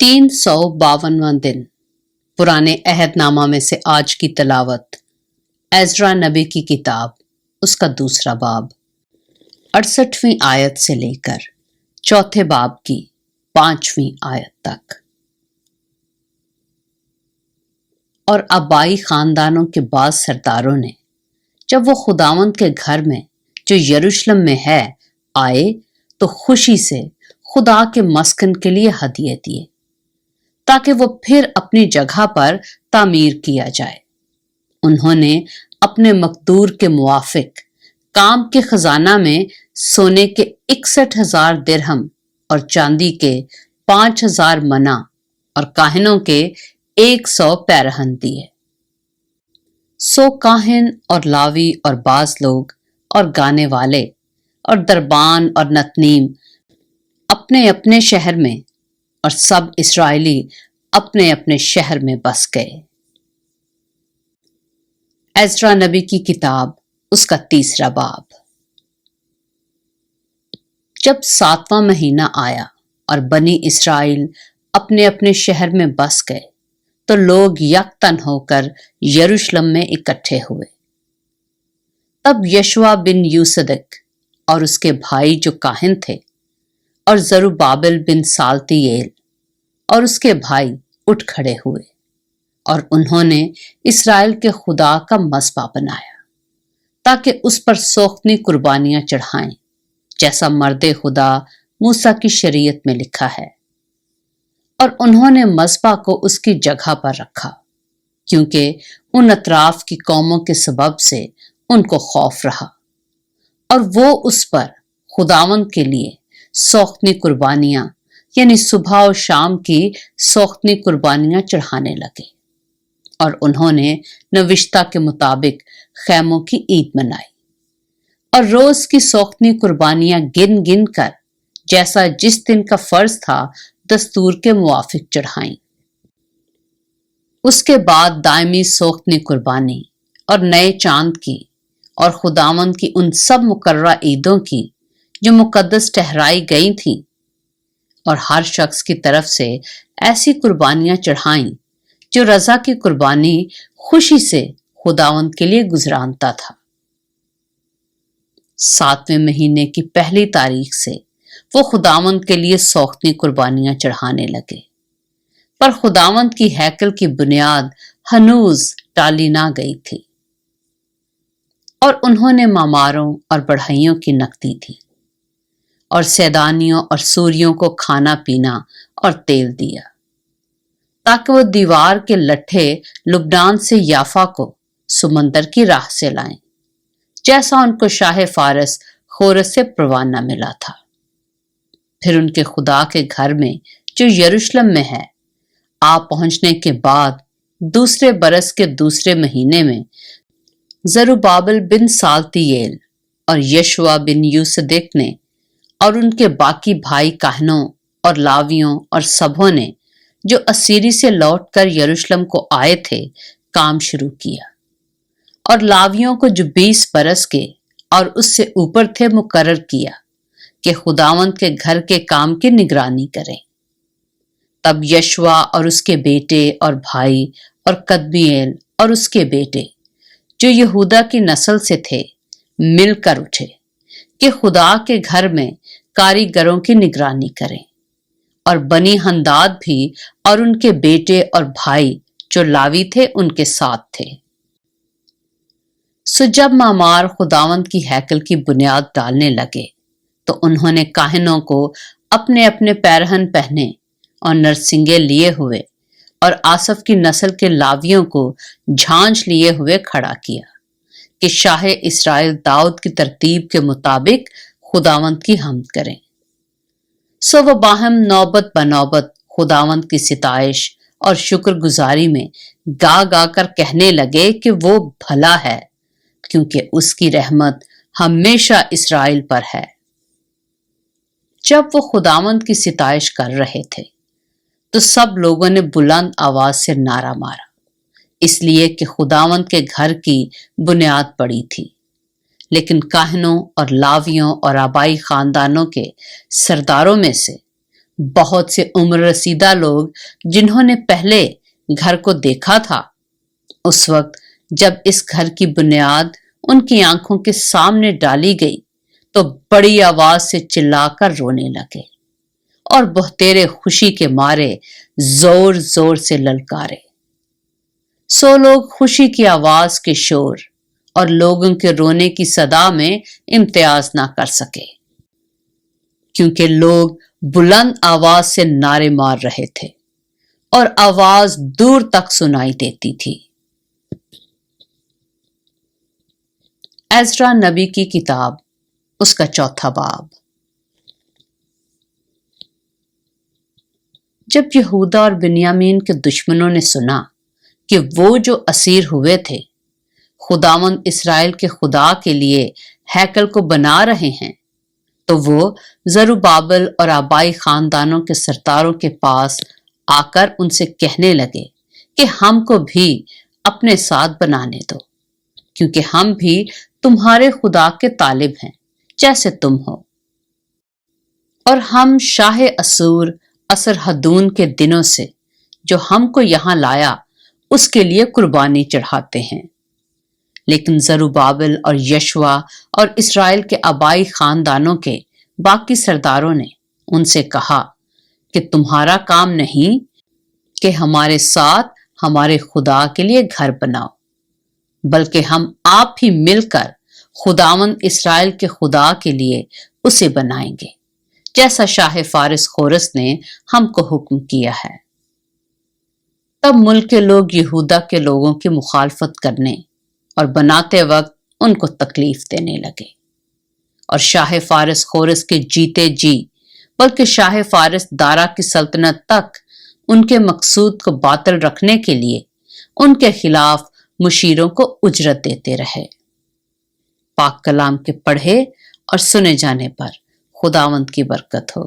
352वां दिन पुराने अहदनामा में से आज की तलावत एज़रा नबी की किताब उसका दूसरा बाब 68वीं आयत से लेकर चौथे बाब की 5वीं आयत तक। और आबाई खानदानों के बाद सरदारों ने जब वो खुदावंद के घर में जो यरूशलेम में है आए तो खुशी से खुदा के मस्कन के लिए हदिये दिए ताकि वो फिर अपनी जगह पर तामीर किया जाए। उन्होंने अपने मकदूर के मुआफिक काम के खजाना में सोने के 61,000 दिरहम और चांदी के 5,000 मना और काहिनों के 100 पैरहन दिए। सो काहिन और लावी और बाज लोग और गाने वाले और दरबान और नतनीम अपने अपने शहर में और सब इस्राएली अपने अपने शहर में बस गए। एज़रा नबी की किताब उसका तीसरा बाब। जब 7वां महीना आया और बनी इस्राएल अपने अपने शहर में बस गए तो लोग यकतन होकर यरूशलेम में इकट्ठे हुए। तब यशवा बिन यूसदिक और उसके भाई जो काहिन थे और जरुब्बाबिल बिन सालतियेल और उसके भाई उठ खड़े हुए और उन्होंने इस्राएल के खुदा का मसबा बनाया ताकि उस पर सोख्तनी कुर्बानियां चढ़ाएं, जैसा मर्दे खुदा मूसा की शरीयत में लिखा है। और उन्होंने मसबा को उसकी जगह पर रखा क्योंकि उन अतराफ की कौमों के सबब से उनको खौफ रहा और वो उस पर खुदावंद के लिए सोख्तनी कुर्बानियां यानी सुबह और शाम की सोख्तनी कुर्बानियां चढ़ाने लगे। और उन्होंने नविश्ता के मुताबिक खैमों की ईद मनाई और रोज की सोख्तनी कुर्बानियां गिन गिन कर जैसा जिस दिन का फर्ज था दस्तूर के मुवाफिक चढ़ाई। उसके बाद दायमी सोख्तनी कुर्बानी और नए चांद की और खुदावंद की उन सब मुकर्रा ईदों की जो मुकद्दस ठहराई गई थीं और हर शख्स की तरफ से ऐसी कुर्बानियां चढ़ाईं जो रजा की कुर्बानी खुशी से खुदावंद के लिए गुजरानता था। 7वें महीने की पहली तारीख से वो खुदावंद के लिए सोख्तनी कुर्बानियां चढ़ाने लगे, पर खुदावंद की हैकल की बुनियाद हनूज टाली ना गई थी। और उन्होंने मामारों और बढ़इयों की नकदी दी और सैदानियों और सूरियों को खाना पीना और तेल दिया ताकि वो दीवार के लट्ठे लुबनान से याफा को सुमंदर की राह से लाएं, जैसा उनको शाह फारस खोरस से परवाना मिला था। फिर उनके खुदा के घर में जो यरूशलेम में है आ पहुंचने के बाद दूसरे बरस के दूसरे महीने में जरुब्बाबिल बिन सालतियेल और यशवा बिन यूसदिक ने और उनके बाकी भाई काहनों और लावियों और सबों ने जो असीरी से लौटकर यरूशलेम को आए थे काम शुरू किया और लावियों को जो 20 बरस के और उससे ऊपर थे मुकर्रर किया कि खुदावंद के घर के काम की निगरानी करें। तब यशवा और उसके बेटे और भाई और कदमीएल और उसके बेटे जो यहूदा की नस्ल से थे मिलकर उठे कि खुदा के घर में कारीगरों की निगरानी करें। और बनी हंदाद भी और उनके बेटे और भाई जो लावी थे उनके साथ थे। सो जब मामार खुदावंद की हैकल की बुनियाद डालने लगे तो उन्होंने काहिनों को अपने अपने पैरहन पहने और नरसिंगे लिए हुए और आसफ की नस्ल के लावियों को झांझ लिए हुए खड़ा किया कि शाह इस्राएल दाऊद की तरतीब के मुताबिक खुदावंद की हम्द करें। सो वो बाहम नौबत बनौबत खुदावंद की सिताइश और शुक्रगुजारी में गा गा कर कहने लगे कि वो भला है क्योंकि उसकी रहमत हमेशा इस्राएल पर है। जब वो खुदावंद की सिताइश कर रहे थे तो सब लोगों ने बुलंद आवाज से नारा मारा, इसलिए कि खुदावंद के घर की बुनियाद पड़ी थी। लेकिन काहिनों और लावियों और आबाई खानदानों के सरदारों में से بہت سے عمر رسیدہ لوگ جنہوں نے پہلے گھر کو دیکھا تھا، اس وقت جب اس گھر کی بنیاد ان کی آنکھوں کے سامنے ڈالی گئی تو بڑی آواز سے چلا کر رونے لگے اور بہتیرے خوشی کے مارے زور زور سے للکارے۔ سو لوگ خوشی کی آواز کے شور اور لوگوں کے رونے کی صدا میں امتیاز نہ کر سکے، کیونکہ لوگ بلند آواز سے نعرے مار رہے تھے اور آواز دور تک سنائی دیتی تھی۔ عزرا نبی کی کتاب، اس کا 4 باب۔ جب یہودا اور بنیامین کے دشمنوں نے سنا کہ وہ جو اسیر ہوئے تھے خداوند اسرائیل کے خدا کے لیے ہیکل کو بنا رہے ہیں، تو وہ زروبابل اور آبائی خاندانوں کے سرداروں کے پاس آ کر ان سے کہنے لگے کہ ہم کو بھی اپنے ساتھ بنانے دو، کیونکہ ہم بھی تمہارے خدا کے طالب ہیں جیسے تم ہو، اور ہم شاہ اسور اسرحدون کے دنوں سے جو ہم کو یہاں لایا اس کے لیے قربانی چڑھاتے ہیں۔ لیکن زروبابل اور یشوا اور اسرائیل کے آبائی خاندانوں کے باقی سرداروں نے ان سے کہا کہ تمہارا کام نہیں کہ ہمارے ساتھ ہمارے خدا کے لیے گھر بناؤ، بلکہ ہم آپ ہی مل کر خداوند اسرائیل کے خدا کے لیے اسے بنائیں گے، جیسا شاہ فارس خورس نے ہم کو حکم کیا ہے۔ تب ملک کے لوگ یہودا کے لوگوں کی مخالفت کرنے اور بناتے وقت ان کو تکلیف دینے لگے، اور شاہ فارس خورس کے جیتے جی بلکہ شاہ فارس دارا کی سلطنت تک ان کے مقصود کو باطل رکھنے کے لیے ان کے خلاف مشیروں کو اجرت دیتے رہے۔ پاک کلام کے پڑھے اور سنے جانے پر خداوند کی برکت ہو۔